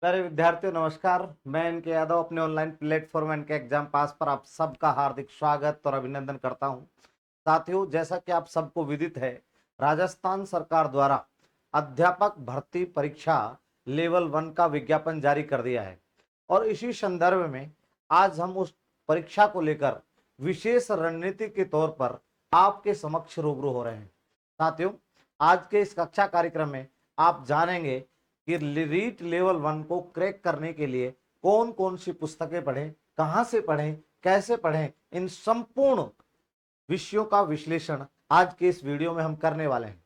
प्यारे विद्यार्थियों नमस्कार। मैं इनके यादव अपने ऑनलाइन प्लेटफॉर्म इनके एग्जाम पास पर आप सबका हार्दिक स्वागत और अभिनंदन करता हूं। साथियों, जैसा कि आप सबको विदित है, राजस्थान सरकार द्वारा अध्यापक भर्ती परीक्षा लेवल 1 का विज्ञापन जारी कर दिया है और इसी संदर्भ में आज हम उस परीक्षा को लेकर विशेष रणनीति के तौर पर आपके समक्ष रूबरू हो रहे हैं। साथियों, आज के इस कक्षा कार्यक्रम में आप जानेंगे कि रीट लेवल 1 को क्रैक करने के लिए कौन कौन सी पुस्तकें पढ़ें, कहां से पढ़ें, कैसे पढ़ें, इन संपूर्ण विषयों का विश्लेषण आज के इस वीडियो में हम करने वाले हैं।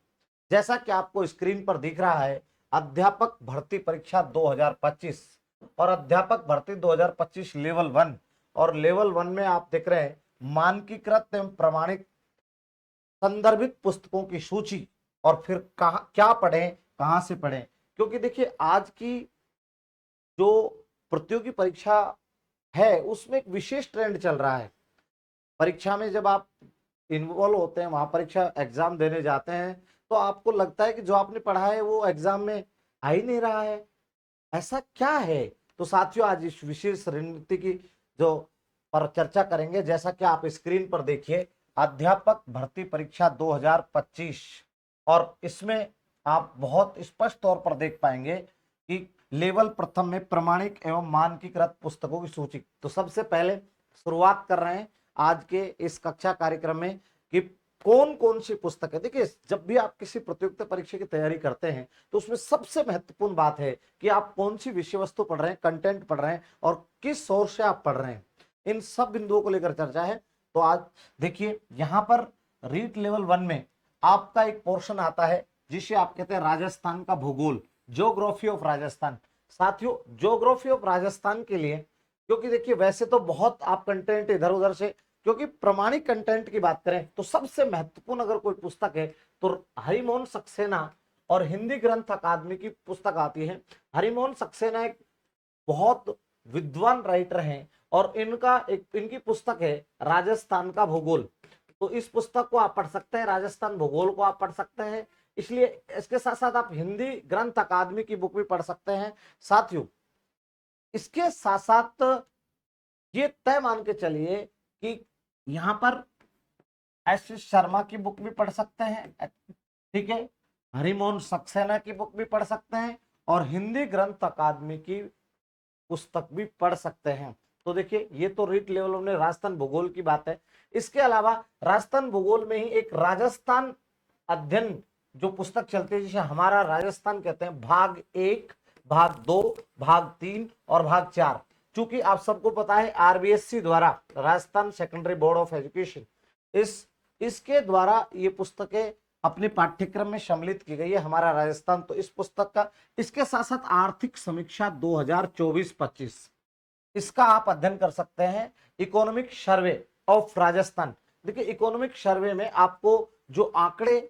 जैसा कि आपको स्क्रीन पर दिख रहा है, अध्यापक भर्ती परीक्षा 2025 और अध्यापक भर्ती 2025 लेवल 1 और लेवल 1 में आप देख रहे हैं मानकीकृत एवं प्रमाणित संदर्भित पुस्तकों की सूची और फिर कहा क्या पढ़ें, कहां से पढ़ें। क्योंकि देखिए, आज की जो प्रतियोगी परीक्षा है उसमें एक विशेष ट्रेंड चल रहा है। परीक्षा में जब आप इन्वॉल्व होते हैं, वहां परीक्षा एग्जाम देने जाते हैं, तो आपको लगता है कि जो आपने पढ़ा है वो एग्जाम में आ ही नहीं रहा है। ऐसा क्या है? तो साथियों, आज इस विशेष रणनीति की जो पर चर्चा करेंगे। जैसा कि आप स्क्रीन पर देखिए, अध्यापक भर्ती परीक्षा 2025 और इसमें आप बहुत स्पष्ट तौर पर देख पाएंगे कि लेवल प्रथम में प्रमाणिक एवं मानकीकृत पुस्तकों की सूची। तो सबसे पहले शुरुआत कर रहे हैं आज के इस कक्षा कार्यक्रम में कि कौन कौन सी पुस्तक है। देखिए, जब भी आप किसी प्रतियोगिता परीक्षा की तैयारी करते हैं तो उसमें सबसे महत्वपूर्ण बात है कि आप कौन सी विषय वस्तु पढ़ रहे हैं, कंटेंट पढ़ रहे हैं और किस सोर्स से आप पढ़ रहे हैं। इन सब बिंदुओं को लेकर चर्चा है। तो आज देखिए, यहां पर रीट लेवल 1 में आपका एक पोर्शन आता है जिसे आप कहते हैं राजस्थान का भूगोल, ज्योग्राफी ऑफ राजस्थान। साथियों, ज्योग्राफी ऑफ राजस्थान के लिए, क्योंकि देखिए वैसे तो बहुत आप कंटेंट इधर उधर से, क्योंकि प्रमाणिक कंटेंट की बात करें तो सबसे महत्वपूर्ण अगर कोई पुस्तक है तो हरिमोहन सक्सेना और हिंदी ग्रंथ अकादमी की पुस्तक आती है। हरिमोहन सक्सेना एक बहुत विद्वान राइटर हैं और इनकी पुस्तक है राजस्थान का भूगोल। तो इस पुस्तक को आप पढ़ सकते हैं, राजस्थान भूगोल को आप पढ़ सकते हैं। इसलिए इसके साथ साथ आप हिंदी ग्रंथ अकादमी की बुक भी पढ़ सकते हैं। साथियों, इसके साथ साथ ये तय मान के चलिए कि यहां पर एस एस शर्मा की बुक भी पढ़ सकते हैं, ठीक है, हरिमोहन सक्सेना की बुक भी पढ़ सकते हैं और हिंदी ग्रंथ अकादमी की पुस्तक भी पढ़ सकते हैं। तो देखिए, ये तो रीट लेवल में राजस्थान भूगोल की बात है। इसके अलावा राजस्थान भूगोल में ही एक राजस्थान अध्ययन जो पुस्तक चलती है जिसे हमारा राजस्थान कहते हैं, भाग 1, भाग 2, भाग 3 और भाग 4। चूंकि आप सबको पता है आरबीएससी द्वारा, Rajasthan secondary board of education, इसके द्वारा ये पुस्तकें अपने पाठ्यक्रम में सम्मिलित की गई है, हमारा राजस्थान। तो इस पुस्तक का, इसके साथ साथ आर्थिक समीक्षा 2024-25, इसका आप अध्ययन कर सकते हैं। इकोनॉमिक सर्वे ऑफ राजस्थान, देखिए इकोनॉमिक सर्वे में आपको जो आंकड़े,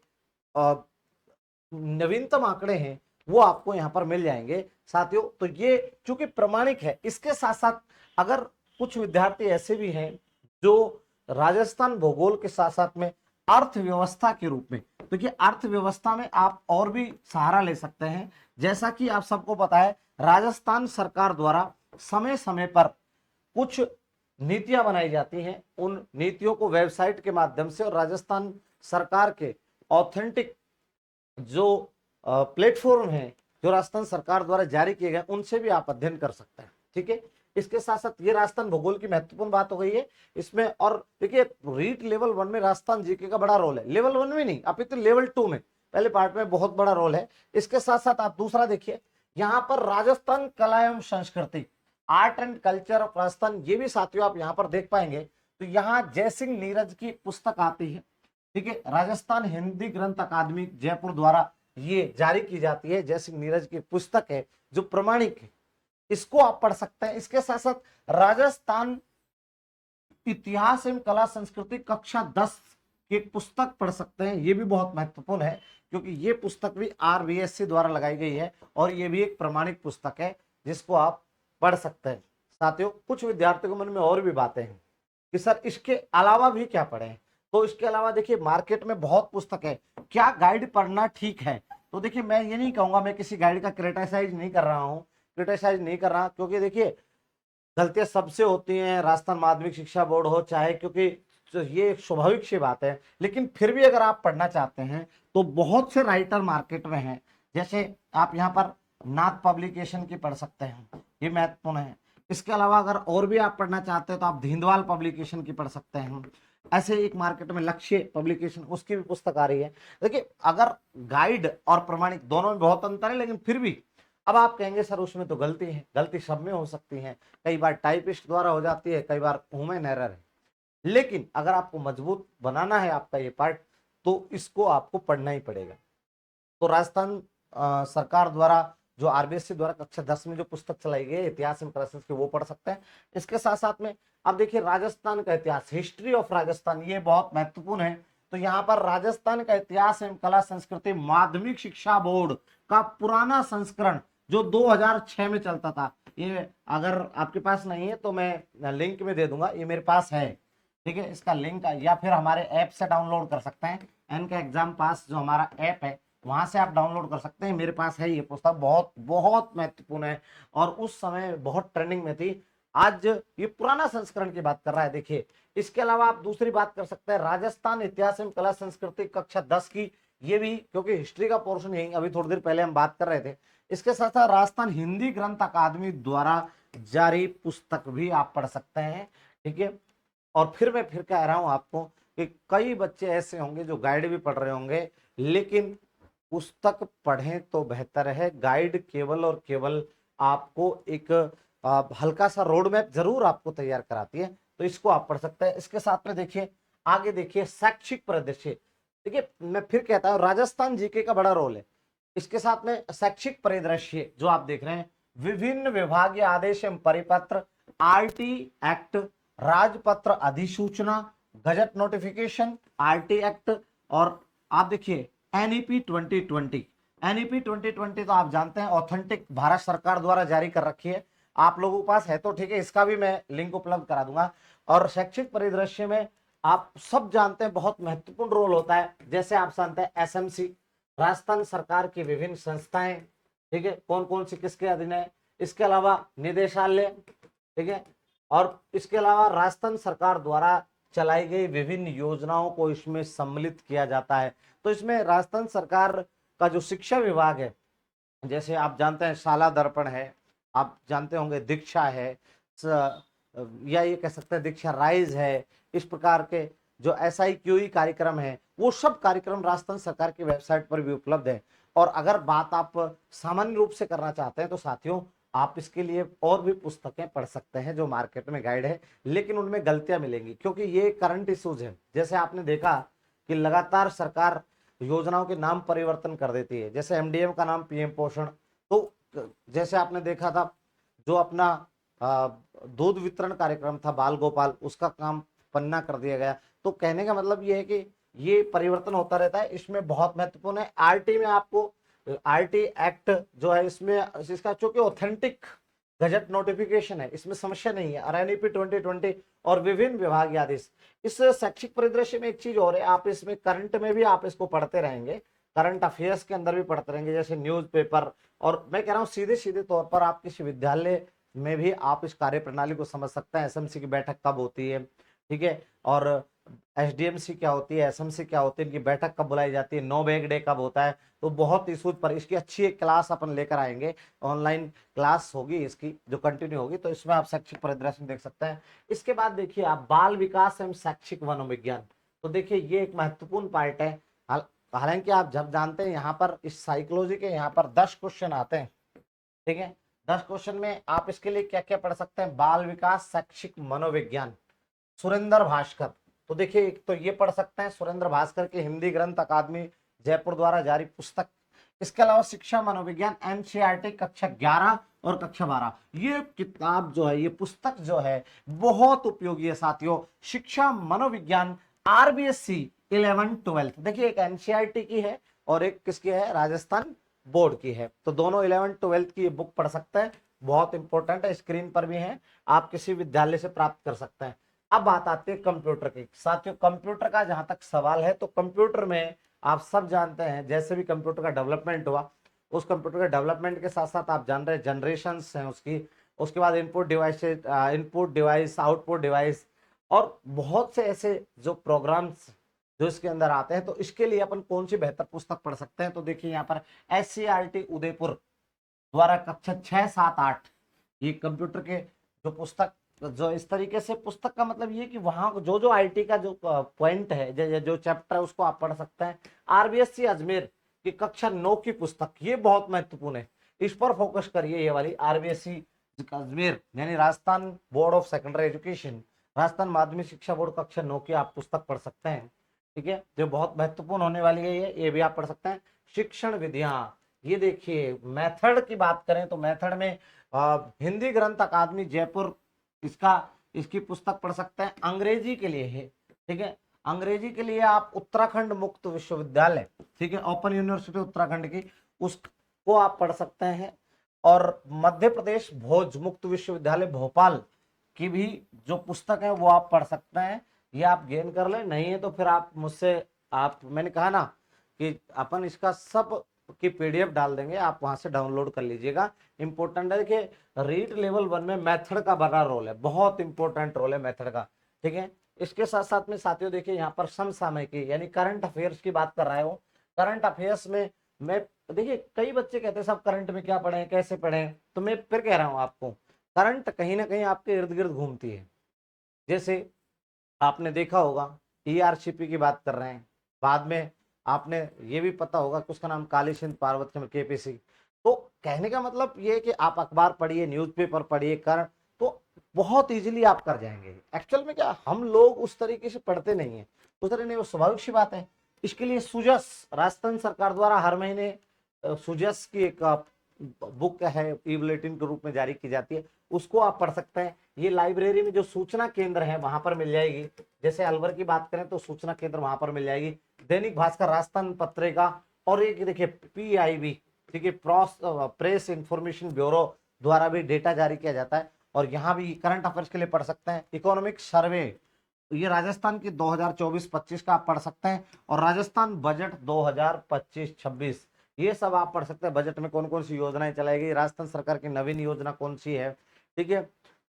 नवीनतम आंकड़े हैं वो आपको यहां पर मिल जाएंगे। साथियों, तो ये चूंकि प्रमाणिक है, इसके साथ साथ अगर कुछ विद्यार्थी ऐसे भी हैं जो राजस्थान भूगोल के साथ साथ में अर्थव्यवस्था के रूप में, तो ये अर्थव्यवस्था में आप और भी सहारा ले सकते हैं। जैसा कि आप सबको पता है, राजस्थान सरकार द्वारा समय समय पर कुछ नीतियां बनाई जाती हैं। उन नीतियों को वेबसाइट के माध्यम से और राजस्थान सरकार के ऑथेंटिक जो प्लेटफॉर्म है जो राजस्थान सरकार द्वारा जारी किए गए, उनसे भी आप अध्ययन कर सकते हैं, ठीक है। इसके साथ साथ ये राजस्थान भूगोल की महत्वपूर्ण बात हो गई है इसमें। और देखिए, रीट लेवल 1 में राजस्थान जीके का बड़ा रोल है, लेवल 1 में नहीं, अपितु लेवल 2 में, पहले पार्ट में बहुत बड़ा रोल है। इसके साथ साथ आप दूसरा देखिए, यहाँ पर राजस्थान कला एवं संस्कृति, art and culture of Rajasthan, ये भी साथियों आप यहाँ पर देख पाएंगे। तो यहाँ जयसिंह नीरज की पुस्तक आती है, ठीक है, राजस्थान हिंदी ग्रंथ अकादमी जयपुर द्वारा ये जारी की जाती है। जयसिंह नीरज की पुस्तक है जो प्रमाणिक है, इसको आप पढ़ सकते हैं। इसके साथ साथ राजस्थान इतिहास एवं कला संस्कृति कक्षा 10 की पुस्तक पढ़ सकते हैं। ये भी बहुत महत्वपूर्ण है क्योंकि ये पुस्तक भी आरबीएससी द्वारा लगाई गई है और ये भी एक प्रमाणिक पुस्तक है जिसको आप पढ़ सकते हैं। साथियों, कुछ विद्यार्थियों के मन में और भी बातें हैं कि सर इसके अलावा भी क्या पढ़ें। तो इसके अलावा देखिए, मार्केट में बहुत पुस्तक है, क्या गाइड पढ़ना ठीक है? तो देखिए, मैं ये नहीं कहूंगा, मैं किसी गाइड का क्रिटिसाइज नहीं कर रहा हूं क्रिटिसाइज नहीं कर रहा, क्योंकि देखिए गलतियां सबसे होती हैं, राजस्थान माध्यमिक शिक्षा बोर्ड हो चाहे, क्योंकि ये एक स्वाभाविक सी बात है। लेकिन फिर भी अगर आप पढ़ना चाहते हैं तो बहुत से राइटर मार्केट में हैं। जैसे आप यहाँ पर नाथ पब्लिकेशन की पढ़ सकते हैं, ये महत्वपूर्ण है। इसके अलावा अगर और भी आप पढ़ना चाहते हैं तो आप धींदवाल पब्लिकेशन की पढ़ सकते हैं। ऐसे एक मार्केट में लक्ष्य पब्लिकेशन, उसकी भी पुस्तक आ रही है। देखिए अगर गाइड और प्रमाणिक दोनों में बहुत अंतर है, लेकिन फिर भी अब आप कहेंगे सर उसमें तो गलती है, गलती सब में हो सकती है, कई बार टाइपिस्ट द्वारा हो जाती है, कई बार ह्यूमन एरर है। लेकिन अगर आपको मजबूत बनाना है आपका ये पार्ट, तो इसको आपको पढ़ना ही पड़ेगा। तो राजस्थान सरकार द्वारा जो आरबीएससी द्वारा कक्षा 10 में जो पुस्तक चलाई गई इतिहास एवं कला संस्कृति, वो पढ़ सकते हैं। इसके साथ साथ में अब देखिए राजस्थान का इतिहास, हिस्ट्री ऑफ राजस्थान, ये बहुत महत्वपूर्ण है। तो यहाँ पर राजस्थान का इतिहास एवं कला संस्कृति माध्यमिक शिक्षा बोर्ड का पुराना संस्करण जो 2006 में चलता था, ये अगर आपके पास नहीं है तो मैं लिंक में दे दूंगा, ये मेरे पास है, ठीक है। इसका लिंक या फिर हमारे ऐप से डाउनलोड कर सकते हैं। एन का एग्जाम पास जो हमारा ऐप है वहां से आप डाउनलोड कर सकते हैं। मेरे पास है ये पुस्तक, बहुत बहुत महत्वपूर्ण है और उस समय बहुत ट्रेंडिंग में थी। आज ये पुराना संस्करण की बात कर रहा है। देखिए इसके अलावा आप दूसरी बात कर सकते हैं, राजस्थान इतिहास एवं कला संस्कृति कक्षा 10 की, ये भी क्योंकि हिस्ट्री का पोर्शन यही अभी थोड़ी देर पहले हम बात कर रहे थे। इसके साथ साथ राजस्थान हिंदी ग्रंथ अकादमी द्वारा जारी पुस्तक भी आप पढ़ सकते हैं, ठीक है। और फिर मैं फिर कह रहा हूं आपको कि कई बच्चे ऐसे होंगे जो गाइड भी पढ़ रहे होंगे, लेकिन पुस्तक पढ़ें तो बेहतर है। गाइड केवल और केवल आपको एक हल्का सा रोड मैप जरूर आपको तैयार कराती है, तो इसको आप पढ़ सकते हैं। इसके साथ में देखिए आगे देखिए शैक्षिक परिदृश्य, देखिए मैं फिर कहता हूं राजस्थान जीके का बड़ा रोल है। इसके साथ में शैक्षिक परिदृश्य जो आप देख रहे हैं, विभिन्न विभागीय आदेश एवं परिपत्र, आरटी एक्ट, राजपत्र अधिसूचना, गजट नोटिफिकेशन, आरटी एक्ट, और आप देखिए एनईपी 2020। एनईपी 2020 तो आप जानते हैं ऑथेंटिक भारत सरकार द्वारा जारी कर रखी है। आप लोगों के पास है तो ठीक है, इसका भी मैं लिंक उपलब्ध करा दूंगा। और शैक्षिक परिदृश्य में आप सब जानते हैं बहुत महत्वपूर्ण रोल होता है। जैसे आप जानते हैं एसएमसी, राजस्थान सरकार की विभिन्न संस्थाएं, ठीक है, कौन कौन सी किसके अधीन है। इसके अलावा निदेशालय, ठीक है, और इसके अलावा राजस्थान सरकार द्वारा चलाई गई विभिन्न योजनाओं को इसमें सम्मिलित किया जाता है। तो इसमें राजस्थान सरकार का जो शिक्षा विभाग है, जैसे आप जानते हैं शाला दर्पण है, आप जानते होंगे दीक्षा है, या ये कह सकते हैं दीक्षा राइज है, इस प्रकार के जो SIQE कार्यक्रम है, वो सब कार्यक्रम राजस्थान सरकार की वेबसाइट पर भी उपलब्ध है। और अगर बात आप सामान्य रूप से करना चाहते हैं तो साथियों आप इसके लिए और भी पुस्तकें पढ़ सकते हैं जो मार्केट में गाइड है, लेकिन उनमें गलतियां मिलेंगी क्योंकि ये करंट इश्यूज है। जैसे आपने देखा कि लगातार सरकार योजनाओं के नाम परिवर्तन कर देती है, जैसे MDM का नाम PM पोषण, तो जैसे आपने देखा था जो अपना दूध वितरण कार्यक्रम था बाल गोपाल, उसका काम पन्ना कर दिया गया। तो कहने का मतलब ये है कि ये परिवर्तन होता रहता है, इसमें बहुत महत्वपूर्ण है। आरटी में आपको आरटी एक्ट जो है इसमें इसका चूंकि ऑथेंटिक गजट नोटिफिकेशन है, इसमें समस्या नहीं है। और एनईपी 2020 और विभिन्न विभागीय आदेश। इस शैक्षिक परिदृश्य में एक चीज और है, आप इसमें करंट में भी आप इसको पढ़ते रहेंगे, करंट अफेयर्स के अंदर भी पढ़ते रहेंगे, जैसे न्यूज़पेपर। और मैं कह रहा हूँ सीधे सीधे तौर पर आप किसी विद्यालय में भी आप इस कार्य प्रणाली को समझ सकते हैं। एसएमसी की बैठक कब होती है, ठीक है, और एसडीएमसी क्या होती है, एसएमसी क्या होती है, इनकी बैठक कब बुलाई जाती है, नो बैग डे कब होता है। तो बहुत इशूज पर इसकी अच्छी एक क्लास अपन लेकर आएंगे, ऑनलाइन क्लास होगी इसकी जो कंटिन्यू होगी, तो इसमें आप शैक्षिक परिदृश्य देख सकते हैं। इसके बाद देखिए आप बाल विकास एवं शैक्षिक मनोविज्ञान, तो देखिए ये एक महत्वपूर्ण पार्ट है। हालांकि आप जब जानते हैं यहाँ पर इस साइकोलॉजी के यहाँ पर 10 क्वेश्चन आते हैं, ठीक है। 10 क्वेश्चन में आप इसके लिए क्या क्या पढ़ सकते हैं, बाल विकास शैक्षिक मनोविज्ञान, सुरेंद्र भास्कर। तो देखिए एक तो ये पढ़ सकते हैं सुरेंद्र भास्कर की हिंदी ग्रंथ अकादमी जयपुर द्वारा जारी पुस्तक। इसके अलावा शिक्षा मनोविज्ञान एनसीईआरटी कक्षा 11 और कक्षा 12, ये किताब जो है, ये पुस्तक जो है बहुत उपयोगी है साथियों। शिक्षा मनोविज्ञान आरबीएससी 11-12, देखिए एक एनसीईआरटी की है और एक किसकी है, राजस्थान बोर्ड की है। तो दोनों 11-12 की ये बुक पढ़ सकते हैं, बहुत इंपॉर्टेंट है, स्क्रीन पर भी है, आप किसी विद्यालय से प्राप्त कर सकते हैं। अब बात आती है कंप्यूटर की साथियों। कंप्यूटर का जहां तक सवाल है तो कंप्यूटर में आप सब जानते हैं जैसे भी कंप्यूटर का डेवलपमेंट हुआ उस कंप्यूटर के डेवलपमेंट के साथ साथ आप जान रहे हैं जनरेशंस हैं उसकी, उसके बाद इनपुट डिवाइस, आउटपुट डिवाइस, और बहुत से ऐसे जो प्रोग्राम्स जो इसके अंदर आते हैं। तो इसके लिए अपन कौन सी बेहतर पुस्तक पढ़ सकते हैं? तो देखिए यहाँ पर SCERT उदयपुर द्वारा कक्षा 6, 7, 8 ये कंप्यूटर के जो पुस्तक, जो इस तरीके से पुस्तक का मतलब ये कि वहां जो जो आईटी का जो पॉइंट है, जो चैप्टर है, उसको आप पढ़ सकते हैं। RBSC अजमेर की कक्षा 9 की पुस्तक, ये बहुत महत्वपूर्ण है, इस पर फोकस करिए। ये वाली RBSC अजमेर यानी Rajasthan board of secondary education, Rajasthan माध्यमिक शिक्षा बोर्ड कक्षा 9 की आप पुस्तक पढ़ सकते हैं। ठीक है, जो बहुत महत्वपूर्ण होने वाली है ये भी आप पढ़ सकते हैं। शिक्षण विधियां, ये देखिए मेथड की बात करें तो मेथड में हिंदी ग्रंथ अकादमी जयपुर, इसकी पुस्तक पढ़ सकते हैं। अंग्रेजी के लिए है, ठीक है, अंग्रेजी के लिए आप उत्तराखंड मुक्त विश्वविद्यालय, ठीक है, ओपन यूनिवर्सिटी उत्तराखंड की, उसको आप पढ़ सकते हैं। और मध्य प्रदेश भोज मुक्त विश्वविद्यालय भोपाल की भी जो पुस्तक है वो आप पढ़ सकते हैं। ये आप गेन कर ले, नहीं है तो फिर आप मुझसे, मैंने कहा ना कि अपन इसका सब की PDF डाल देंगे, आप वहां से डाउनलोड कर लीजिएगा। इंपॉर्टेंट है कि रीड लेवल 1 में मेथड का बड़ा रोल है, बहुत इंपॉर्टेंट रोल है मेथड का। ठीक है, इसके साथ साथ में साथियों देखिए यहाँ पर समसामयिकी यानी करंट अफेयर्स की बात कर रहा है वो। करंट अफेयर्स में मैं देखिए कई बच्चे कहते हैं सब करंट में क्या पढ़ें, कैसे पढ़ें, तो मैं फिर कह रहा हूँ आपको, करंट कहीं ना कहीं आपके इर्द गिर्द घूमती है। जैसे आपने देखा होगा ERCP की बात कर रहे हैं, बाद में आपने ये भी पता होगा कि उसका नाम काली सिंध पार्वती KPC। तो कहने का मतलब ये है कि आप अखबार पढ़िए, न्यूज़पेपर पढ़िए, कर तो बहुत इजीली आप कर जाएंगे। एक्चुअल में क्या हम लोग उस तरीके से पढ़ते नहीं है, उस तरह नहीं, वो स्वाभाविक सी बात है। इसके लिए सुजस राजस्थान सरकार द्वारा हर महीने सुजस की एक बुक है, ई बुलेटिन के रूप में जारी की जाती है, उसको आप पढ़ सकते हैं। ये लाइब्रेरी में जो सूचना केंद्र है वहां पर मिल जाएगी। जैसे अलवर की बात करें तो सूचना केंद्र वहां पर मिल जाएगी। दैनिक भास्कर, राजस्थान पत्रिका, और एक देखिए PIB, ठीक है, प्रेस इंफॉर्मेशन ब्यूरो द्वारा भी डेटा जारी किया जाता है। और यहाँ भी करंट अफेयर्स के लिए पढ़ सकते हैं। इकोनॉमिक सर्वे, ये राजस्थान की 2024-25 का आप पढ़ सकते हैं। और राजस्थान बजट 2025-26, ये सब आप पढ़ सकते हैं। बजट में कौन कौन सी योजनाएं चलाई गई, राजस्थान सरकार की नवीन योजना कौन सी है। ठीक है,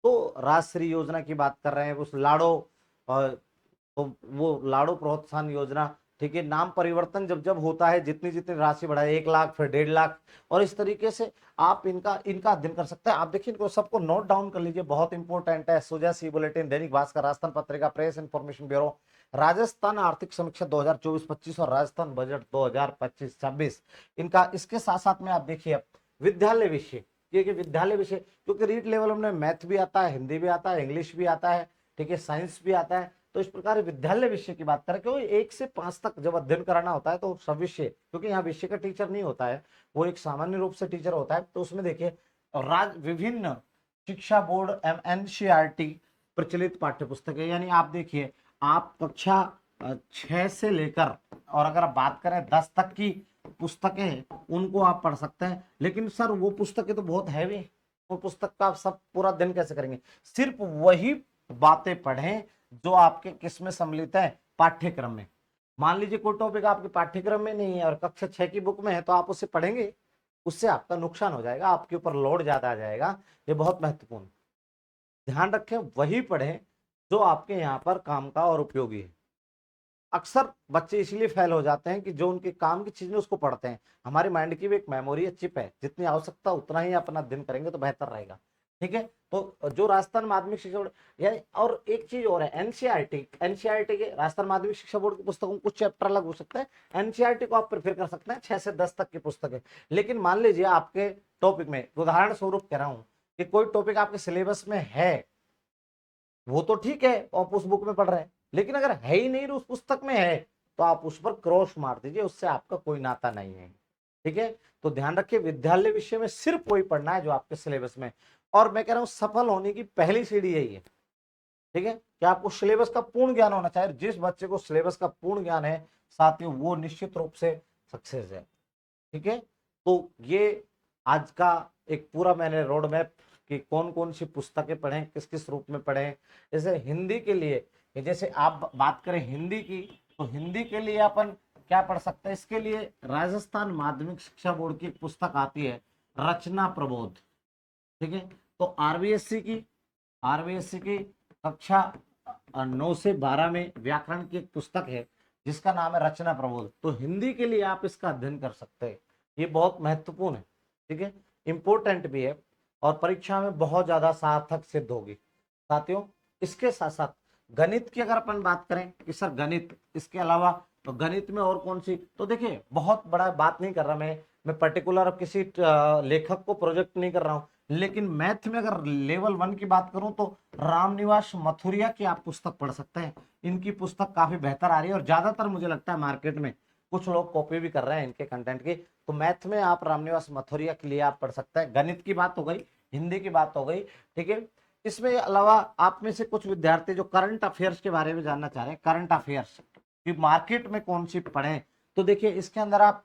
तो राजश्री योजना की बात कर रहे हैं, उस लाड़ो तो वो लाड़ो प्रोत्साहन योजना, ठीक है, नाम परिवर्तन जब जब होता है, जितनी जितनी राशि बढ़ाए, 1 लाख फिर 1.5 लाख, और इस तरीके से आप इनका इनका अध्ययन कर सकते हैं। आप देखिए इनको सबको नोट डाउन कर लीजिए, बहुत इंपॉर्टेंट है। सुजस ई bulletin, Dainik Bhaskar, Rajasthan Patrika, press information bureau, Rajasthan आर्थिक समीक्षा 2024-25 और राजस्थान बजट 2025-26, इनका। इसके साथ साथ में आप देखिए विद्यालय विषय, क्योंकि विद्यालय विषय क्योंकि रीड लेवल में मैथ भी आता है, हिंदी भी आता है, इंग्लिश भी आता है, ठीक है, साइंस भी आता है। तो इस प्रकार विद्यालय विषय की बात करें, क्योंकि 1 से 5 तक जब अध्ययन कराना होता है तो सब विषय, क्योंकि यहाँ विषय का टीचर नहीं होता है, वो एक सामान्य रूप से टीचर होता है। तो उसमें देखिए विभिन्न शिक्षा बोर्ड NCERT प्रचलित पाठ्य पुस्तक है। यानी आप देखिए आप कक्षा 6 से लेकर, और अगर आप बात करें 10 तक की पुस्तकें, उनको आप पढ़ सकते हैं। लेकिन सर वो पुस्तकें तो बहुत हैवी, वो पुस्तक का आप सब पूरा दिन कैसे करेंगे? सिर्फ वही बातें पढ़ें जो आपके किस में सम्मिलित है, पाठ्यक्रम में। मान लीजिए कोई टॉपिक आपके पाठ्यक्रम में नहीं है और कक्षा 6 की बुक में है, तो आप उसे पढ़ेंगे, उससे आपका नुकसान हो जाएगा, आपके ऊपर लोड ज्यादा आ जाएगा। ये बहुत महत्वपूर्ण, ध्यान रखें वही पढ़ें जो आपके यहाँ पर काम का और उपयोगी है। अक्सर बच्चे इसलिए फेल हो जाते हैं कि जो उनके काम की चीजें उसको पढ़ते हैं। हमारे माइंड की भी एक मेमोरी चिप है, जितनी आवश्यकता उतना ही अपना दिन करेंगे तो बेहतर रहेगा। ठीक है, तो जो राजस्थान माध्यमिक शिक्षा बोर्ड, यानी और एक चीज और है, एनसीईआरटी के राजस्थान माध्यमिक शिक्षा बोर्ड की पुस्तकों कुछ चैप्टर अलग हो सकते हैं, एनसीईआरटी को आप प्रेफर कर सकते हैं, 6 से 10 तक की पुस्तक है। लेकिन मान लीजिए आपके टॉपिक में, उदाहरण स्वरूप कह रहा हूं कि कोई टॉपिक आपके सिलेबस में है, वो तो ठीक है, आप उस बुक में पढ़ रहे हैं, लेकिन अगर है ही नहीं, उस पुस्तक में है, तो आप उस पर क्रॉस मार दीजिए, उससे आपका कोई नाता नहीं है। ठीक है, तो ध्यान रखिए विद्यालय विषय में सिर्फ वही पढ़ना है जो आपके सिलेबस में। और मैं कह रहा हूं सफल होने की पहली सीढ़ी यही है, ठीक है, कि आपको सिलेबस का पूर्ण ज्ञान होना चाहिए। जिस बच्चे को सिलेबस का पूर्ण ज्ञान है साथियों, वो निश्चित रूप से सक्सेस है। ठीक है, तो ये आज का एक पूरा मैंने रोड मैप कि कौन कौन सी पुस्तकें पढ़ें, किस किस रूप में पढ़ें। जैसे हिंदी के लिए, जैसे आप बात करें हिंदी की, तो हिंदी के लिए अपन क्या पढ़ सकते हैं? इसके लिए राजस्थान माध्यमिक शिक्षा बोर्ड की एक पुस्तक आती है, रचना प्रबोध। ठीक है, तो आरबीएससी की कक्षा 9 से 12 में व्याकरण की एक पुस्तक है जिसका नाम है रचना प्रबोध। तो हिंदी के लिए आप इसका अध्ययन कर सकते हैं, ये बहुत महत्वपूर्ण है। ठीक है, इंपॉर्टेंट भी है और परीक्षा में बहुत ज्यादा सार्थक सिद्ध होगी साथियों। इसके साथ साथ गणित की अगर अपन बात करें कि सर गणित, इसके अलावा तो गणित में और कौन सी, तो देखिए बहुत बड़ा बात नहीं कर रहा मैं पर्टिकुलर किसी लेखक को प्रोजेक्ट नहीं कर रहा हूं, लेकिन मैथ में अगर लेवल 1 की बात करूं तो रामनिवास मथुरिया की आप पुस्तक पढ़ सकते हैं। इनकी पुस्तक काफी बेहतर आ रही है और ज्यादातर मुझे लगता है मार्केट में कुछ लोग कॉपी भी कर रहे हैं इनके कंटेंट की। तो मैथ में आप रामनिवास मथुरिया के लिए आप पढ़ सकते हैं। गणित की बात हो गई, हिंदी की बात हो गई। ठीक है, इसमें अलावा आप में से कुछ विद्यार्थी जो करंट अफेयर्स के बारे में जानना चाह रहे हैं, करंट अफेयर्स कि मार्केट में कौन सी पढ़ें, तो देखिए इसके अंदर आप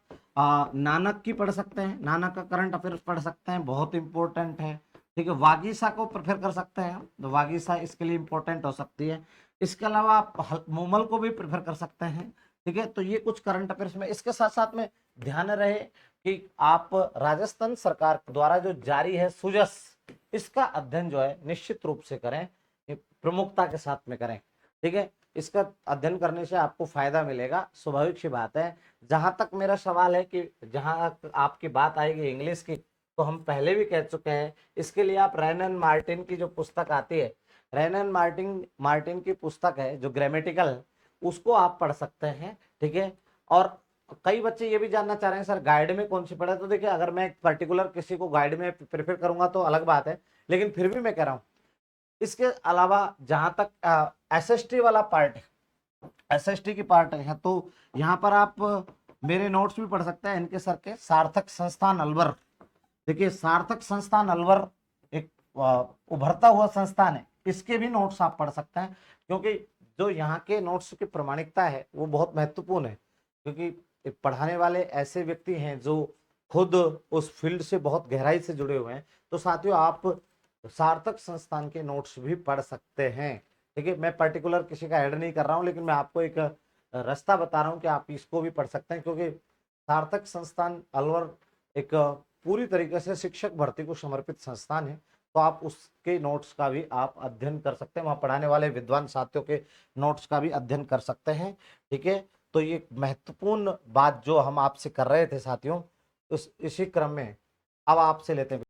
नानक की पढ़ सकते हैं, नानक का करंट अफेयर्स पढ़ सकते हैं, बहुत इंपॉर्टेंट है। ठीक है, वागीसा को प्रेफर कर सकते हैं, तो वागीसा इसके लिए इंपॉर्टेंट हो सकती है। इसके अलावा आप मूमल को भी प्रेफर कर सकते हैं। ठीक है, तो ये कुछ करंट अफेयर्स में। इसके साथ साथ में ध्यान रहे कि आप राजस्थान सरकार द्वारा जो जारी है सुजस, इसका अध्ययन जो है निश्चित रूप से करें, प्रमुखता के साथ में करें। ठीक है, इसका अध्ययन करने से आपको फायदा मिलेगा, स्वाभाविक सी बात है। जहां तक मेरा सवाल है कि जहां आपकी बात आएगी इंग्लिश की, तो हम पहले भी कह चुके हैं, इसके लिए आप रैनन मार्टिन की जो पुस्तक आती है, रैनन मार्टिन की पुस्तक है जो ग्रामेटिकल, उसको आप पढ़ सकते हैं। ठीक है, और कई बच्चे ये भी जानना चाह रहे हैं सर गाइड में कौन सी पढ़े, तो देखिए अगर मैं पर्टिकुलर किसी को गाइड में प्रेफर करूंगा तो अलग बात है, लेकिन फिर भी मैं कह रहा हूं इसके अलावा जहां तक एसएसटी वाला पार्ट है, एसएसटी की पार्ट है, तो यहाँ पर आप मेरे नोट्स भी पढ़ सकते हैं इनके सर के, सार्थक संस्थान अलवर। देखिए सार्थक संस्थान अलवर एक उभरता हुआ संस्थान है, इसके भी नोट्स आप पढ़ सकते हैं, क्योंकि जो यहाँ के नोट्स की प्रामाणिकता है वो बहुत महत्वपूर्ण है, क्योंकि पढ़ाने वाले ऐसे व्यक्ति हैं जो खुद उस फील्ड से बहुत गहराई से जुड़े हुए हैं। तो साथियों आप सार्थक संस्थान के नोट्स भी पढ़ सकते हैं। ठीक है, मैं पर्टिकुलर किसी का ऐड नहीं कर रहा हूं, लेकिन मैं आपको एक रास्ता बता रहा हूं कि आप इसको भी पढ़ सकते हैं, क्योंकि सार्थक संस्थान अलवर एक पूरी तरीके से शिक्षक भर्ती को समर्पित संस्थान है। तो आप उसके नोट्स का भी आप अध्ययन कर सकते हैं, वहाँ पढ़ाने वाले विद्वान साथियों के नोट्स का भी अध्ययन कर सकते हैं। ठीक है, तो ये महत्वपूर्ण बात जो हम आपसे कर रहे थे साथियों, इसी क्रम में अब आपसे लेते हैं।